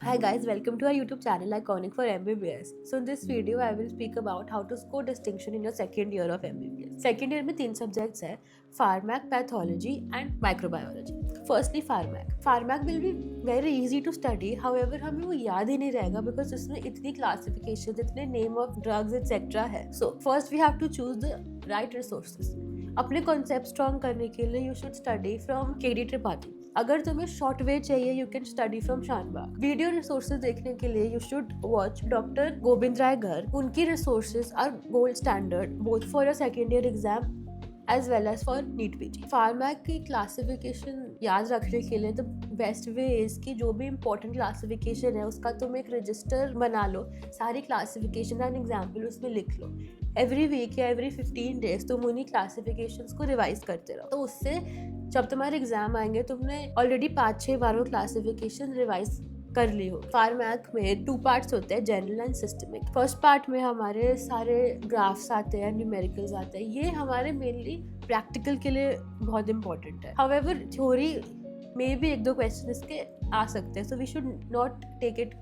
Hi guys, welcome to our YouTube channel Iconic for MBBS. So in this video, I will speak about how to score distinction in your second year of MBBS. Second year में तीन subjects है: Pharmac, Pathology and Microbiology. Firstly, Pharmac. Pharmac will be very easy to study. However, हमें वो याद ही नहीं रहेगा because उसमें इतनी classification, इतने name of drugs etc. है. So first we have to choose the right resources. अपने कॉन्सेप्ट स्ट्रॉन्ग करने के लिए you should study from KD Tripathi. अगर तुम्हें शॉर्ट वे चाहिए you can study from Shanbhag. Video resources देखने के लिए you should watch doctor Govind Rai Garg. उनकी resources are gold standard both for your second year exam as well as for NEET PG. Pharmac की classification याद रखने के लिए द बेस्ट वे इज कि जो भी इंपॉर्टेंट क्लासिफिकेशन है उसका तुम एक रजिस्टर बना लो, सारी क्लासिफिकेशन एंड एग्जाम्पल उसमें लिख लो. एवरी वीक या एवरी 15 डेज तुम उन्हीं क्लासिफिकेशंस को रिवाइज करते रहो. तो उससे जब तुम्हारे एग्जाम आएंगे तुमने ऑलरेडी 5-6 बार वो क्लासिफिकेशन रिवाइज कर ली हो. फार्मैक में 2 पार्ट्स होते हैं, general and systemic. First part में हमारे सारे ग्राफ्स आते हैं, न्यूमेरिकल्स आते हैं. ये हमारे मेनली प्रैक्टिकल के लिए बहुत इंपॉर्टेंट है. हाउएवर थ्योरी में भी 1-2 क्वेश्चन इसके आ सकते हैं, so we should not take it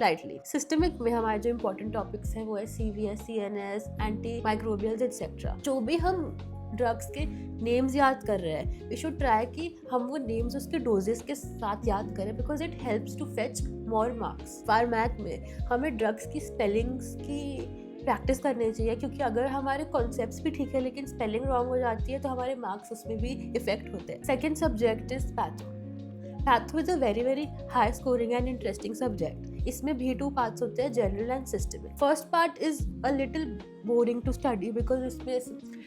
lightly. Systemic में हमारे जो इंपॉर्टेंट टॉपिक्स हैं वो है CVS, CNS, anti microbials etcetera. जो भी हम ड्रग्स के नेम्स याद कर रहे हैं वी शुड ट्राई कि हम वो नेम्स उसके डोजेस के साथ याद करें because it helps to fetch more marks. Pharmac में हमें ड्रग्स की स्पेलिंग्स की प्रैक्टिस करनी चाहिए क्योंकि अगर हमारे कॉन्सेप्ट्स भी ठीक है लेकिन स्पेलिंग रॉन्ग हो जाती है तो हमारे मार्क्स उसमें भी इफेक्ट होते हैं. Second subject is patho. Patho is a very high scoring and interesting subject. इसमें भी 2 पार्ट्स होते हैं, general and systemic. First part is a little boring to study because इसमें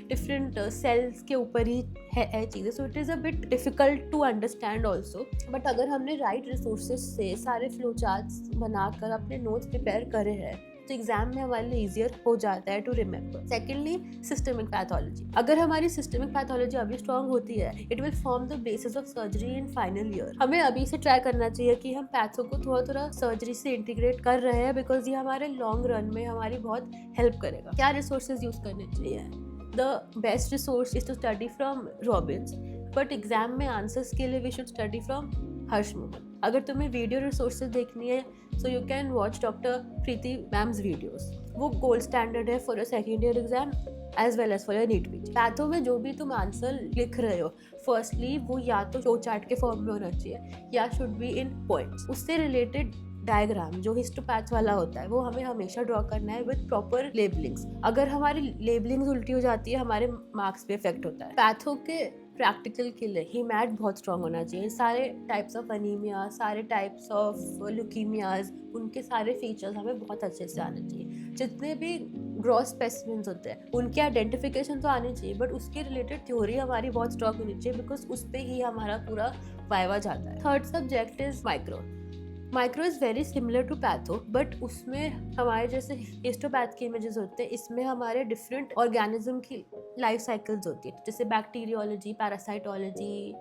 डिफरेंट सेल्स के ऊपर ही है चीज़ें, so it is a bit difficult to understand also. But अगर हमने राइट रिसोर्सेज से सारे फ्लो चार्ट्स बनाकर अपने नोट्स प्रिपेयर करे हैं तो एग्जाम में हमारे लिए ईजियर हो जाता है to remember. Secondly, systemic pathology. अगर हमारी सिस्टमिक पैथोलॉजी अभी स्ट्रॉन्ग होती है it will form the basis of surgery in final year. हमें अभी से ट्राई करना चाहिए कि हम पैथो को थोड़ा थोड़ा सर्जरी से इंटीग्रेट कर रहे हैं बिकॉज ये हमारे लॉन्ग रन में हमारी बहुत हेल्प करेगा. क्या रिसोर्सेज यूज करने चाहिए? The best resource is to study from Robbins, but exam में आंसर्स के लिए we should study from Harsh Mohan. अगर तुम्हें वीडियो रिसोर्सेज देखनी है so you can watch doctor Preeti ma'am's videos. वो गोल्ड स्टैंडर्ड है for your second year exam as well as for your NEET PG. Patho में जो भी तुम आंसर लिख रहे हो फर्स्टली वो या तो फ्लो चार्ट के फॉर्म में होना चाहिए या शुड बी इन पॉइंट्स. उससे रिलेटेड डायग्राम जो हिस्टोपैथ वाला होता है वो हमें हमेशा ड्रॉ करना है विद प्रॉपर लेबलिंग्स. अगर हमारी लेबलिंग्स उल्टी हो जाती है हमारे मार्क्स पे इफेक्ट होता है. पैथो के प्रैक्टिकल के लिए हीमैट बहुत स्ट्रॉन्ग होना चाहिए. सारे टाइप्स ऑफ अनीमिया, सारे टाइप्स ऑफ ल्यूकीमियाज, उनके सारे फीचर्स हमें बहुत अच्छे से आने चाहिए. जितने भी ग्रॉस स्पेसिमेंस होते हैं उनकी आइडेंटिफिकेशन तो आनी चाहिए बट उसके रिलेटेड थ्योरी हमारी बहुत स्ट्रॉन्ग होनी चाहिए बिकॉज उस पर ही हमारा पूरा वाइवा जाता है. Third subject is micro. Micro is very similar to patho but उसमें हमारे जैसे हिस्टोपैथ के इमेजेस होते हैं, इसमें हमारे डिफरेंट ऑर्गेनिज्म की लाइफ साइकिल्स होती है जैसे बैक्टीरियोलॉजी, पैरासाइटोलॉजी,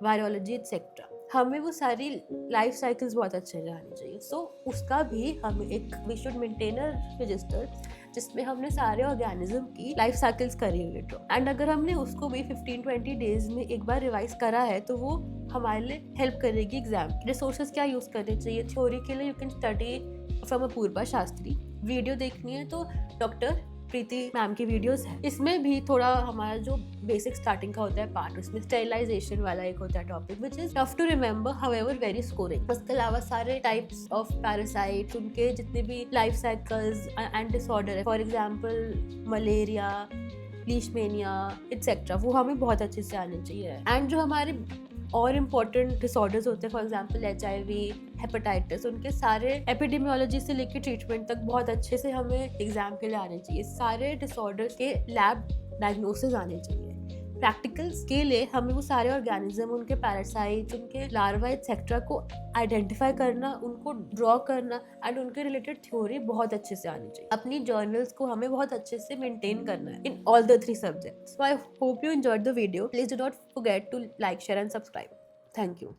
वायरोलॉजी एक्सेट्रा. हमें वो सारी लाइफ साइकिल्स बहुत अच्छे से आनी चाहिए. सो उसका भी हमें एक we should maintain a register जिसमें हमने सारे ऑर्गेनिज्म की लाइफ साइकिल्स करी हुई ड्रॉ. एंड अगर हमने उसको भी 15-20 डेज में एक बार रिवाइज करा है तो वो हमारे लिए हेल्प करेगी एग्जाम. रिसोर्सेज क्या यूज करने चाहिए? थ्योरी के लिए you can study from Apurva Shastri. Video देखनी है तो डॉक्टर प्रीति मैम की वीडियोस है. इसमें भी थोड़ा हमारा जो बेसिक स्टार्टिंग का होता है पार्ट उसमें स्टेरिलाइजेशन वाला एक होता है topic which is tough to remember however very scoring. उसके अलावा सारे टाइप्स ऑफ पैरासाइट्स, उनके जितने भी लाइफ साइकिल्स एंड डिसऑर्डर है, for example malaria, leishmania etcetera, वो हमें बहुत अच्छे से आने चाहिए. एंड जो हमारे और इम्पॉर्टेंट डिसऑर्डर्स होते हैं फॉर एग्जांपल HIV, हेपेटाइटिस, उनके सारे एपिडेमियोलॉजी से लेकर ट्रीटमेंट तक बहुत अच्छे से हमें एग्जाम के लिए आने चाहिए. सारे डिसऑर्डर्स के लैब डायग्नोसिस आने चाहिए. प्रैक्टिकल्स के लिए हमें वो सारे ऑर्गेनिज्म, उनके पैरासाइट्स, उनके लार्वा एक्सेट्रा को आइडेंटिफाई करना, उनको ड्रॉ करना एंड उनके रिलेटेड थ्योरी बहुत अच्छे से आनी चाहिए. अपनी जर्नल्स को हमें बहुत अच्छे से मेंटेन करना है in all the 3 subjects. So I hope you enjoyed the video. Please do not forget to like, share and subscribe. Thank you.